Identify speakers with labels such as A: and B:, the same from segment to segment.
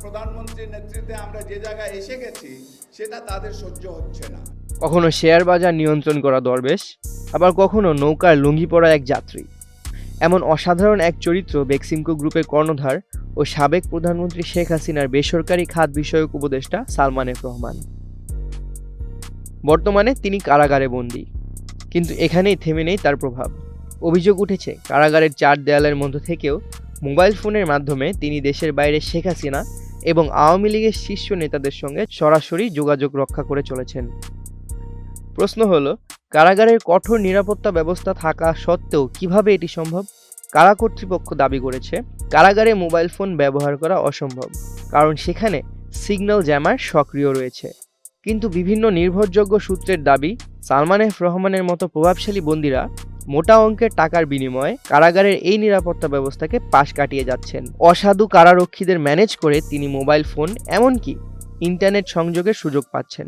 A: প্রধানমন্ত্রীর নেতৃত্বে আমরা যে জায়গায় এসে গেছি সেটা তাদের সহ্য হচ্ছে না।
B: কখনো শেয়ার বাজার নিয়ন্ত্রণ করা দরবেশ, আবার কখনো নৌকার লুঙ্গি পরা এক যাত্রী। এমন অসাধারণ এক চরিত্র বেক্সিমকো গ্রুপের কর্ণধার ও সাবেক প্রধানমন্ত্রী শেখ হাসিনার বেসরকারি খাত বিষয়ক উপদেষ্টা সালমান এফ রহমান। বর্তমানে তিনি কারাগারে বন্দী, কিন্তু এখানেই থেমে নেই তার প্রভাব। অভিযোগ উঠেছে কারাগারের চার দেয়ালের মধ্যে থেকেও মোবাইল ফোনের মাধ্যমে তিনি দেশের বাইরে শেখ হাসিনা এবং আওয়ামী লীগের শীর্ষ নেতাদের সঙ্গে সরাসরি যোগাযোগ রক্ষা করে চলেছেন। প্রশ্ন হলো, কারাগারের কঠোর নিরাপত্তা ব্যবস্থা থাকা সত্ত্বেও কিভাবে এটি সম্ভব? কারা কর্তৃপক্ষ দাবি করেছে কারাগারে মোবাইল ফোন ব্যবহার করা অসম্ভব, কারণ সেখানে সিগন্যাল জ্যামার সক্রিয় রয়েছে। কিন্তু বিভিন্ন নির্ভরযোগ্য সূত্রের দাবি, সালমান এফ রহমানের মতো প্রভাবশালী বন্দীরা মোটা অঙ্কের টাকার বিনিময়ে কারাগারের এই নিরাপত্তা ব্যবস্থাকে পাশ কাটিয়ে যাচ্ছেন। অসাধু কারারক্ষীদের ম্যানেজ করে তিনি মোবাইল ফোন এমনকি ইন্টারনেট সংযোগের সুযোগ পাচ্ছেন।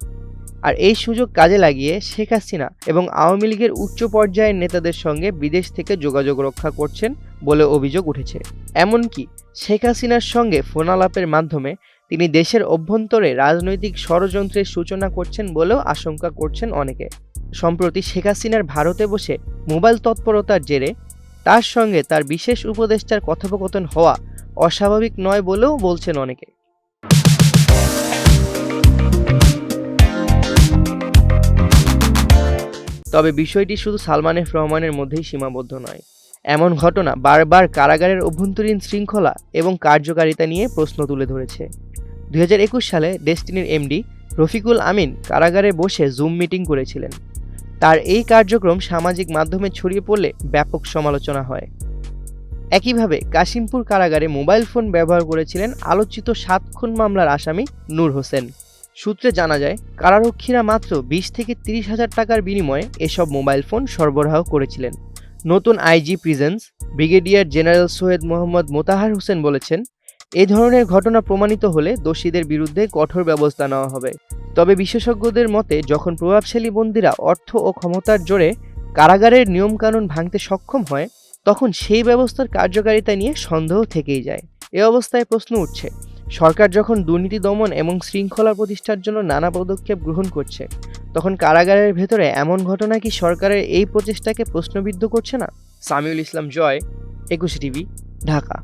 B: আর এই সুযোগ কাজে লাগিয়ে শেখ হাসিনা এবং আওয়ামী লীগের উচ্চ পর্যায়ের নেতাদের সঙ্গে বিদেশ থেকে যোগাযোগ রক্ষা করছেন বলে অভিযোগ উঠেছে। এমনকি শেখ হাসিনার সঙ্গে ফোনালাপের মাধ্যমে তিনি দেশের অভ্যন্তরে রাজনৈতিক ষড়যন্ত্রের সূচনা করছেন বলেও আশঙ্কা করছেন অনেকে। সম্প্রতি শেখ হাসিনার ভারতে বসে মোবাইল তৎপরতার জেরে তার সঙ্গে তার বিশেষ উপদেষ্টার কথোপকথন হওয়া অস্বাভাবিক নয় বলেও বলছেন অনেকে। তবে বিষয়টি শুধু সালমান এফ রহমানের মধ্যেই সীমাবদ্ধ নয়। এমন ঘটনা বারবার কারাগারের অভ্যন্তরীণ শৃঙ্খলা এবং কার্যকারিতা নিয়ে প্রশ্ন তুলে ধরেছে। 2021 সালে ডেস্টিনির এমডি রফিকুল আমিন কারাগারে বসে জুম মিটিং করেছিলেন। তার এই কার্যক্রম সামাজিক মাধ্যমে ছড়িয়ে পড়লে ব্যাপক সমালোচনা হয়। একইভাবে কাশিমপুর কারাগারে মোবাইল ফোন ব্যবহার করেছিলেন আলোচিত 7 খুন মামলার আসামি নূর হোসেন। সূত্রে জানা যায়, কারারক্ষীরা মাত্র 20 থেকে 30 হাজার টাকার বিনিময়ে এসব মোবাইল ফোন সরবরাহ করেছিলেন। নতুন IG prisons brigadier general Syed Mohammad Motahar Hossain বলেছেন, এই ধরনের ঘটনা প্রমাণিত হলে দোষীদের বিরুদ্ধে কঠোর ব্যবস্থা নেওয়া হবে। তবে বিশেষজ্ঞদের মতে, যখন প্রভাবশালী বন্দীরা অর্থ ও ক্ষমতার জোরে কারাগারের নিয়মকানুন ভাঙতে সক্ষম হয়, তখন সেই ব্যবস্থার কার্যকারিতা নিয়ে সন্দেহ থেকেই যায়। এ অবস্থায় প্রশ্ন উঠছে, সরকার যখন দুর্নীতি দমন এবং শৃঙ্খলা প্রতিষ্ঠার জন্য নানা পদক্ষেপ গ্রহণ করছে, তখন কারাগারের ভেতরে এমন ঘটনা কি সরকারের এই প্রচেষ্টাকে প্রশ্নবিদ্ধ করছে না? সামিউল ইসলাম জয়, 21 টিভি, ঢাকা।